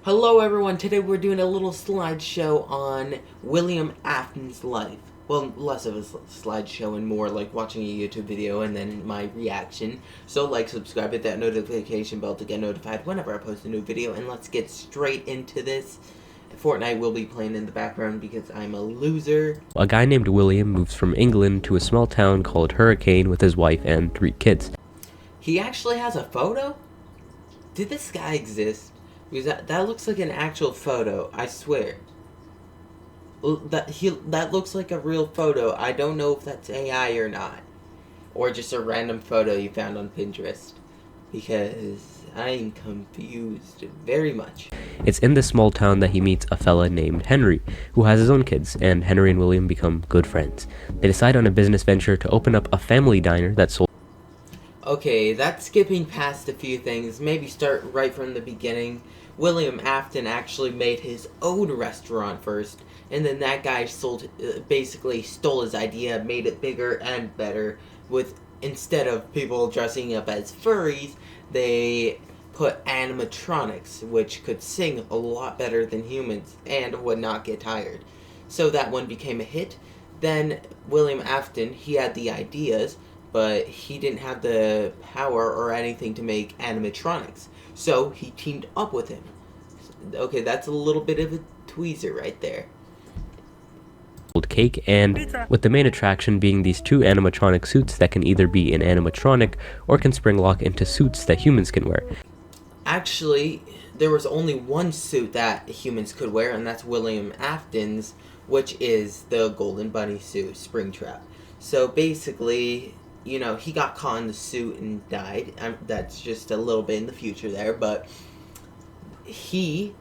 Hello everyone, today we're doing a little slideshow on William Afton's life. Well, less of a slideshow and more like watching a YouTube video and then my reaction. So like, subscribe, hit that notification bell to get notified whenever I post a new video, and let's get straight into this. Fortnite will be playing in the background because I'm a loser. A guy named William moves from England to a small town called Hurricane with his wife and 3 kids. He actually has a photo? Did this guy exist? Because that looks like an actual photo, I swear. That looks like a real photo. I don't know if that's AI or not. Or just a random photo you found on Pinterest. Because I'm confused very much. It's in this small town that he meets a fella named Henry, who has his own kids, and Henry and William become good friends. They decide on a business venture to open up a family diner that sold. Okay, that's skipping past a few things. Maybe start right from the beginning. William Afton actually made his own restaurant first, and then that guy basically stole his idea, made it bigger and better. Instead of people dressing up as furries, they put animatronics, which could sing a lot better than humans and would not get tired. So that one became a hit. Then William Afton, he had the ideas, but he didn't have the power or anything to make animatronics. So he teamed up with him. Okay, that's a little bit of a tweezer right there. Cake, and with the main attraction being these 2 animatronic suits that can either be an animatronic or can spring lock into suits that humans can wear. Actually, there was only one suit that humans could wear, and that's William Afton's, which is the Golden Bunny suit, Springtrap. So basically, you know, he got caught in the suit and died. That's just a little bit in the future there, but he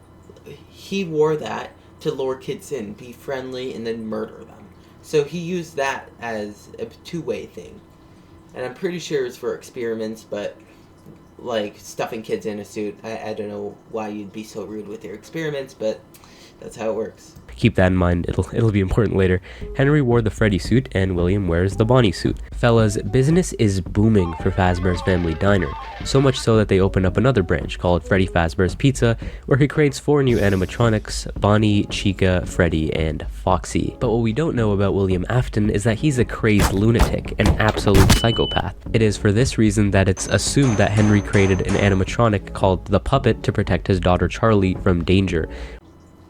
wore that to lure kids in, be friendly, and then murder them. So he used that as a two-way thing. And I'm pretty sure it's for experiments, but like stuffing kids in a suit, I don't know why you'd be so rude with your experiments, but that's how it works. Keep that in mind, it'll be important later. Henry wore the Freddy suit and William wears the Bonnie suit. Fellas, business is booming for Fazbear's family diner, so much so that they open up another branch called Freddy Fazbear's Pizza, where he creates 4 new animatronics: Bonnie, Chica, Freddy, and Foxy. But what we don't know about William Afton is that he's a crazed lunatic, an absolute psychopath. It is for this reason that it's assumed that Henry created an animatronic called the Puppet to protect his daughter Charlie from danger.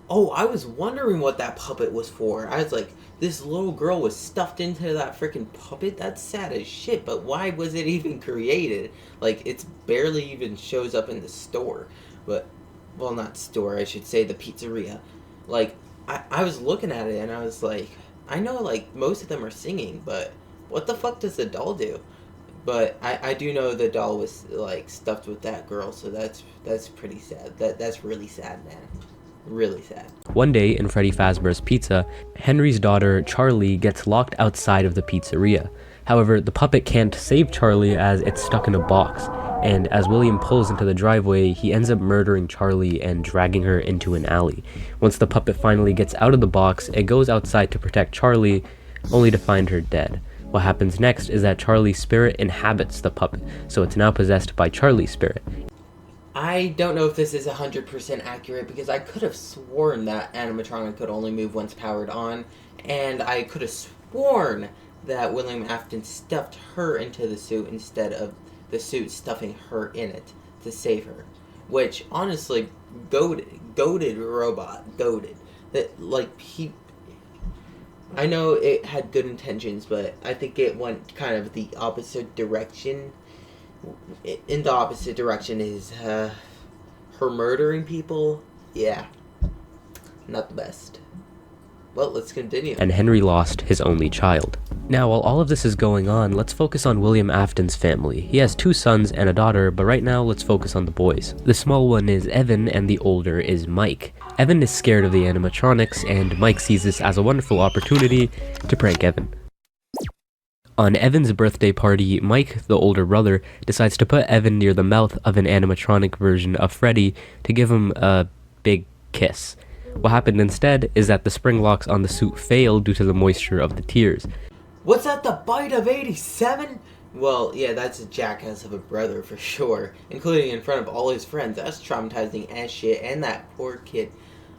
Oh, I was wondering what that puppet was for. I was like, this little girl was stuffed into that freaking puppet? That's sad as shit, but why was it even created? Like, it's barely even shows up in the store. But, well, not store, I should say the pizzeria. Like, I was looking at it and I was like, I know, like, most of them are singing, but what the fuck does the doll do? But I do know the doll was, like, stuffed with that girl, so that's pretty sad. That's really sad, man. Really sad. One day in Freddy Fazbear's Pizza, Henry's daughter Charlie gets locked outside of the pizzeria. However, the puppet can't save Charlie as it's stuck in a box, and as William pulls into the driveway, he ends up murdering Charlie and dragging her into an alley. Once the puppet finally gets out of the box, it goes outside to protect Charlie, only to find her dead. What happens next is that Charlie's spirit inhabits the puppet, so it's now possessed by Charlie's spirit. I don't know if this is 100% accurate, because I could have sworn that animatronic could only move once powered on, and I could have sworn that William Afton stuffed her into the suit instead of the suit stuffing her in it to save her. Which, honestly, goated robot, goated. That, like, I know it had good intentions, but I think it went kind of the opposite direction. In the opposite direction is her murdering people. Yeah, not the best. Well, let's continue. And Henry lost his only child. Now, while all of this is going on, let's focus on William Afton's family. He has 2 sons and a daughter, but right now let's focus on the boys. The small one is Evan and the older is Mike. Evan is scared of the animatronics, and Mike sees this as a wonderful opportunity to prank Evan. On Evan's birthday party, Mike, the older brother, decides to put Evan near the mouth of an animatronic version of Freddy to give him a big kiss. What happened instead is that the spring locks on the suit fail due to the moisture of the tears. Was that the bite of 87? Well, yeah, that's a jackass of a brother for sure, including in front of all his friends. That's traumatizing as shit. And that poor kid.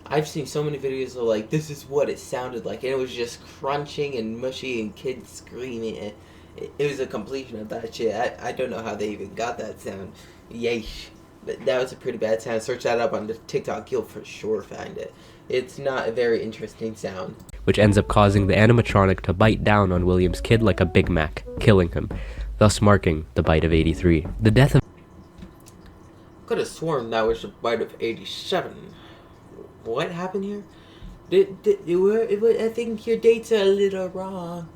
I've seen so many videos of like, this is what it sounded like, and it was just crunching and mushy and kids screaming. It was a completion of that shit. I don't know how they even got that sound. Yeesh. That was a pretty bad sound. Search that up on the TikTok, you'll for sure find it. It's not a very interesting sound. which ends up causing the animatronic to bite down on William's kid like a Big Mac, killing him, thus marking the bite of 83. The death of Could have sworn that was the bite of 87. What happened here? I think your dates are a little wrong.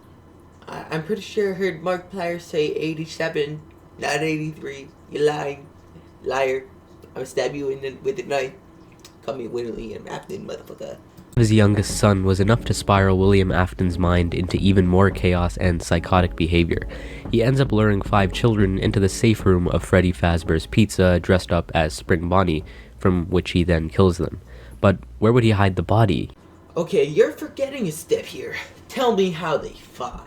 I'm pretty sure I heard Mark Pliers say 87, not 83. You're lying. Liar. I'm gonna stab you with a knife. Call me William Afton, motherfucker. his youngest son was enough to spiral William Afton's mind into even more chaos and psychotic behavior. He ends up luring 5 children into the safe room of Freddy Fazbear's Pizza dressed up as Spring Bonnie, from which he then kills them. But where would he hide the body? Okay, you're forgetting a step here. Tell me how they fought.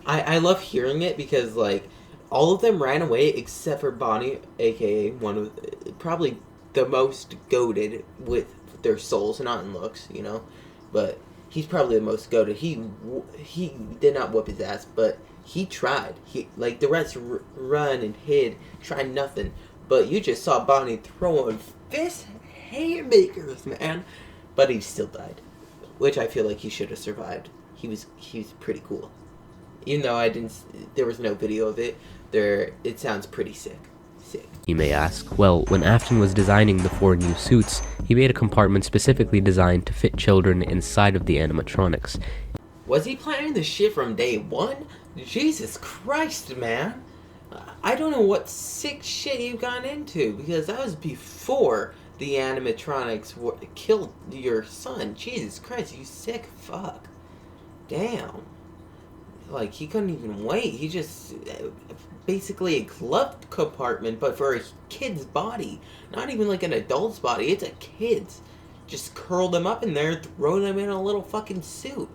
I love hearing it because, like, all of them ran away except for Bonnie, aka one of probably the most goated with their souls, not in looks, you know, but he's probably the most goated. He did not whoop his ass, but he tried. He like the rest run and hid, tried nothing. But you just saw Bonnie throwing fist haymakers, man. But he still died, which I feel like he should have survived. He was pretty cool. Even though there was no video of it. It sounds pretty sick. You may ask. Well, when Afton was designing the 4 new suits, he made a compartment specifically designed to fit children inside of the animatronics. Was he planning this shit from day one? Jesus Christ, man. I don't know what sick shit you've gone into, because that was before the animatronics killed your son. Jesus Christ, you sick fuck. Damn. Like, he couldn't even wait. He just basically a glove compartment, but for a kid's body. Not even like an adult's body. It's a kid's. Just curl them up in there, throw them in a little fucking suit.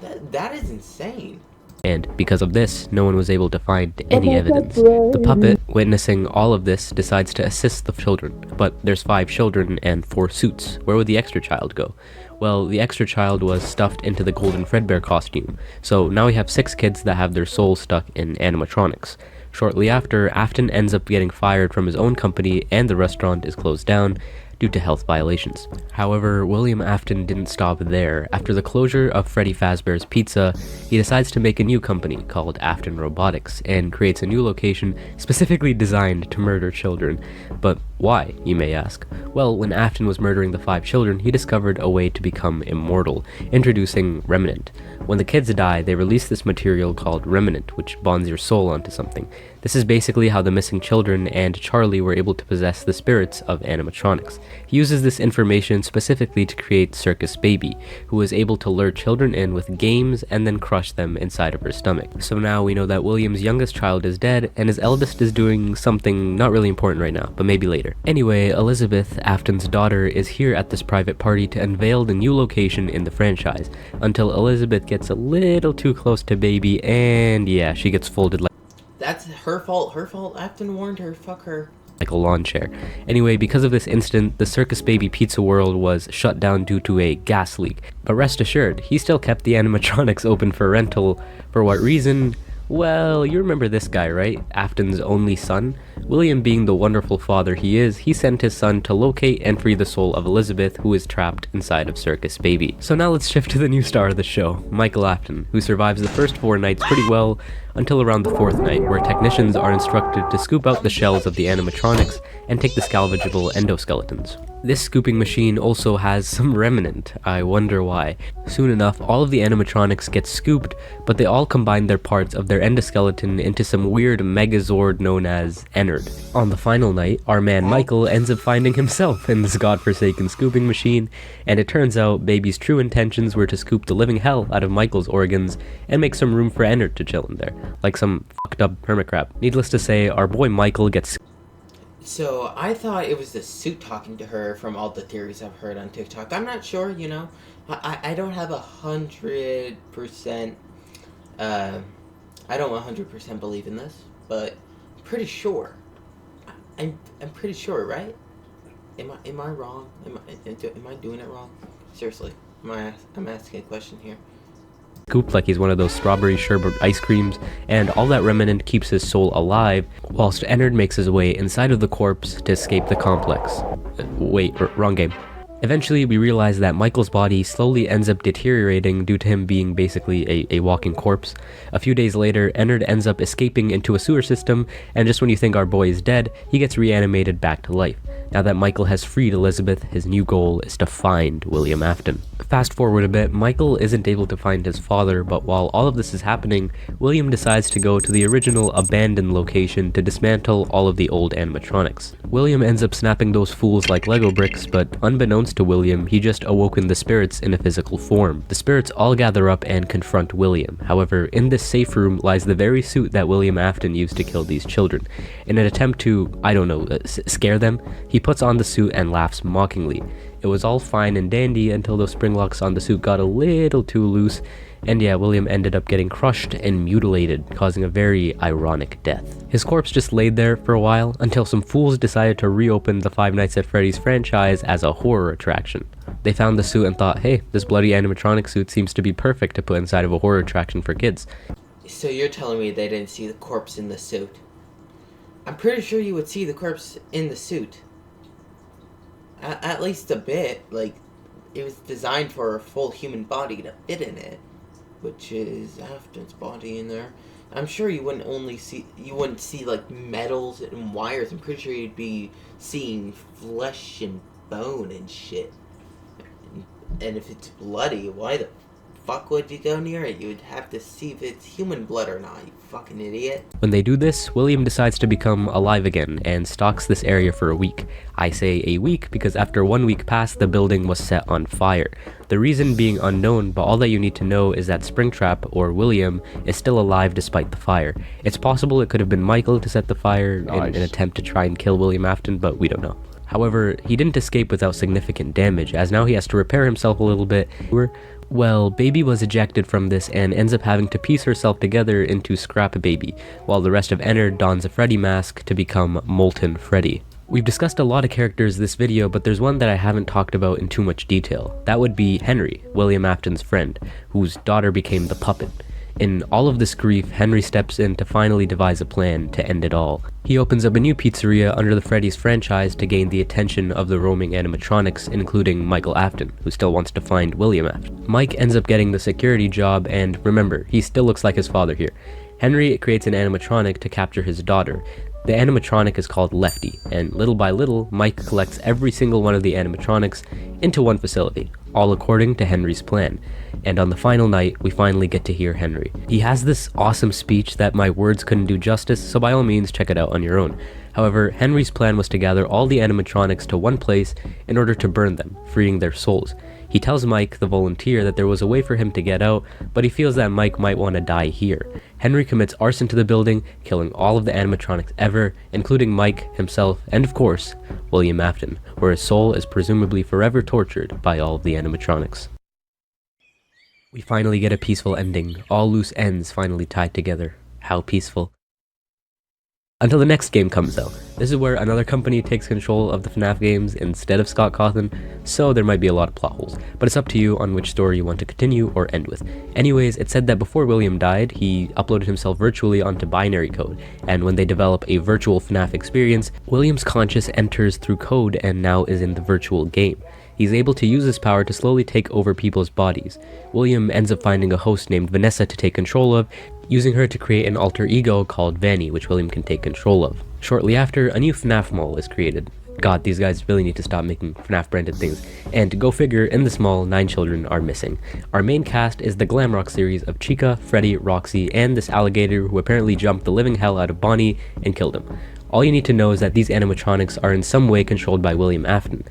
That is insane. And because of this, no one was able to find any evidence. The puppet, witnessing all of this, decides to assist the children. But there's 5 children and 4 suits. Where would the extra child go? Well, the extra child was stuffed into the golden Fredbear costume. So now we have 6 kids that have their souls stuck in animatronics. Shortly after, Afton ends up getting fired from his own company and the restaurant is closed down due to health violations. However, William Afton didn't stop there. After the closure of Freddy Fazbear's Pizza, he decides to make a new company called Afton Robotics and creates a new location specifically designed to murder children. But why, you may ask? Well, when Afton was murdering the 5 children, he discovered a way to become immortal, introducing Remnant. When the kids die, they release this material called Remnant, which bonds your soul onto something. This is basically how the missing children and Charlie were able to possess the spirits of animatronics. He uses this information specifically to create Circus Baby, who is able to lure children in with games and then crush them inside of her stomach. So now we know that William's youngest child is dead, and his eldest is doing something not really important right now, but maybe later. Anyway, Elizabeth, Afton's daughter, is here at this private party to unveil the new location in the franchise, until Elizabeth gets a little too close to Baby, and yeah, she gets folded like That's her fault. Her fault. Afton warned her. Fuck her. a lawn chair. Anyway, because of this incident, the Circus Baby Pizza World was shut down due to a gas leak. But rest assured, he still kept the animatronics open for rental. For what reason? Well, you remember this guy, right? Afton's only son? William, being the wonderful father he is, he sent his son to locate and free the soul of Elizabeth, who is trapped inside of Circus Baby. So now let's shift to the new star of the show, Michael Afton, who survives the first 4 nights pretty well, until around the 4th night, where technicians are instructed to scoop out the shells of the animatronics and take the salvageable endoskeletons. This scooping machine also has some remnant. I wonder why. Soon enough, all of the animatronics get scooped, but they all combine their parts of their endoskeleton into some weird megazord known as Ennard. On the final night, our man Michael ends up finding himself in this godforsaken scooping machine, and it turns out Baby's true intentions were to scoop the living hell out of Michael's organs and make some room for Ennard to chill in there, like some fucked up hermitcrab. Needless to say, our boy Michael gets. So, I thought it was the suit talking to her from all the theories I've heard on TikTok. I'm not sure, you know. I don't have 100% I don't 100% believe in this, but I'm pretty sure. I'm pretty sure, right? Am I wrong? Am I doing it wrong? Seriously, I'm asking a question here. Scooped like he's one of those strawberry sherbet ice creams, and all that remnant keeps his soul alive, whilst Ennard makes his way inside of the corpse to escape the complex. Wait, wrong game. Eventually, we realize that Michael's body slowly ends up deteriorating due to him being basically a walking corpse. A few days later, Ennard ends up escaping into a sewer system, and just when you think our boy is dead, he gets reanimated back to life. Now that Michael has freed Elizabeth, his new goal is to find William Afton. Fast forward a bit, Michael isn't able to find his father, but while all of this is happening, William decides to go to the original abandoned location to dismantle all of the old animatronics. William ends up snapping those fools like Lego bricks, but unbeknownst to William, he just awoken the spirits in a physical form. The spirits all gather up and confront William. However, in this safe room lies the very suit that William Afton used to kill these children. In an attempt to, scare them, he puts on the suit and laughs mockingly. It was all fine and dandy until those spring locks on the suit got a little too loose, and yeah, William ended up getting crushed and mutilated, causing a very ironic death. His corpse just laid there for a while until some fools decided to reopen the Five Nights at Freddy's franchise as a horror attraction. They found the suit and thought, hey, this bloody animatronic suit seems to be perfect to put inside of a horror attraction for kids. So you're telling me they didn't see the corpse in the suit? I'm pretty sure you would see the corpse in the suit. At least a bit. Like, it was designed for a full human body to fit in it, which is Afton's body in there. I'm sure you wouldn't see like metals and wires. I'm pretty sure you'd be seeing flesh and bone and shit. And if it's bloody, why the fuck would you go near it? You would have to see if it's human blood or not, you fucking idiot. When they do this, William decides to become alive again and stalks this area for a week. I say a week because after 1 week passed, the building was set on fire. The reason being unknown, but all that you need to know is that Springtrap, or William, is still alive despite the fire. It's possible it could have been Michael to set the fire in an attempt to try and kill William Afton, but we don't know. However, he didn't escape without significant damage, as now he has to repair himself a little bit. Well, Baby was ejected from this and ends up having to piece herself together into Scrap Baby, while the rest of Ennard dons a Freddy mask to become Molten Freddy. We've discussed a lot of characters this video, but there's one that I haven't talked about in too much detail. That would be Henry, William Afton's friend, whose daughter became the puppet. In all of this grief, Henry steps in to finally devise a plan to end it all. He opens up a new pizzeria under the Freddy's franchise to gain the attention of the roaming animatronics, including Michael Afton, who still wants to find William Afton. Mike ends up getting the security job, and remember, he still looks like his father here. Henry creates an animatronic to capture his daughter. The animatronic is called Lefty, and little by little, Mike collects every single one of the animatronics into one facility, all according to Henry's plan. And on the final night, we finally get to hear Henry. He has this awesome speech that my words couldn't do justice, so by all means check it out on your own. However, Henry's plan was to gather all the animatronics to one place in order to burn them, freeing their souls. He tells Mike, the volunteer, that there was a way for him to get out, but he feels that Mike might want to die here. Henry commits arson to the building, killing all of the animatronics ever, including Mike, himself, and of course, William Afton, where his soul is presumably forever tortured by all of the animatronics. We finally get a peaceful ending, all loose ends finally tied together. How peaceful. Until the next game comes out. This is where another company takes control of the FNAF games instead of Scott Cawthon, so there might be a lot of plot holes, but it's up to you on which story you want to continue or end with. Anyways, it said that before William died, he uploaded himself virtually onto binary code, and when they develop a virtual FNAF experience, William's conscious enters through code and now is in the virtual game. He's able to use his power to slowly take over people's bodies. William ends up finding a host named Vanessa to take control of, using her to create an alter ego called Vanny, which William can take control of. Shortly after, a new FNAF mall is created. God, these guys really need to stop making FNAF branded things. And go figure, in this mall, 9 children are missing. Our main cast is the glam rock series of Chica, Freddy, Roxy, and this alligator who apparently jumped the living hell out of Bonnie and killed him. All you need to know is that these animatronics are in some way controlled by William Afton.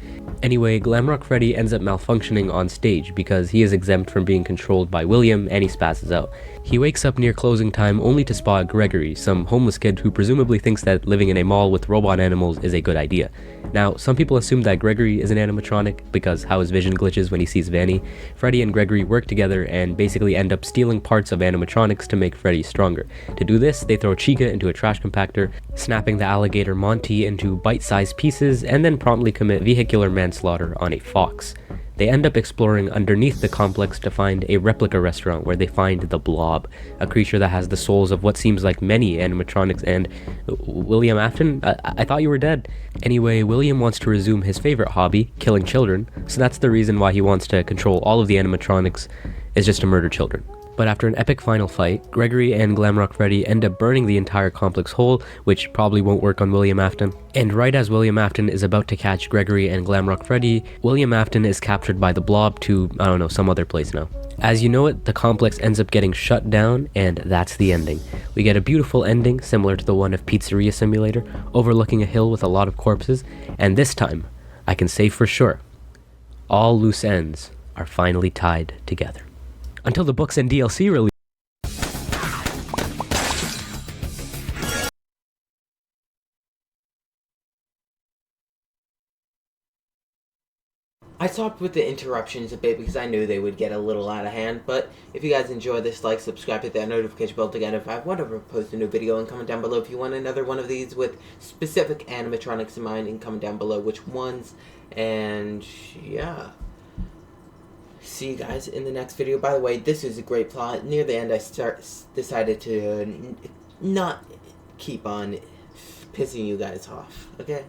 Anyway, Glamrock Freddy ends up malfunctioning on stage because he is exempt from being controlled by William and he spazzes out. He wakes up near closing time only to spot Gregory, some homeless kid who presumably thinks that living in a mall with robot animals is a good idea. Now, some people assume that Gregory is an animatronic because how his vision glitches when he sees Vanny. Freddy and Gregory work together and basically end up stealing parts of animatronics to make Freddy stronger. To do this, they throw Chica into a trash compactor, snapping the alligator Monty into bite-sized pieces, and then promptly commit vehicular manslaughter on a fox. They end up exploring underneath the complex to find a replica restaurant where they find the Blob, a creature that has the souls of what seems like many animatronics, and William Afton? I thought you were dead. Anyway, William wants to resume his favorite hobby, killing children, so that's the reason why he wants to control all of the animatronics, is just to murder children. But after an epic final fight, Gregory and Glamrock Freddy end up burning the entire complex whole, which probably won't work on William Afton. And right as William Afton is about to catch Gregory and Glamrock Freddy, William Afton is captured by the Blob to, I don't know, some other place now. As you know it, the complex ends up getting shut down, and that's the ending. We get a beautiful ending, similar to the one of Pizzeria Simulator, overlooking a hill with a lot of corpses, and this time, I can say for sure, all loose ends are finally tied together. Until the books and DLC release. I stopped with the interruptions a bit because I knew they would get a little out of hand, but if you guys enjoy this, like, subscribe, hit that notification bell to get notified whenever I post a new video, and comment down below if you want another one of these with specific animatronics in mind, and comment down below which ones, and yeah. See you guys in the next video. By the way, this is a great plot. Near the end, I decided to not keep on pissing you guys off, okay?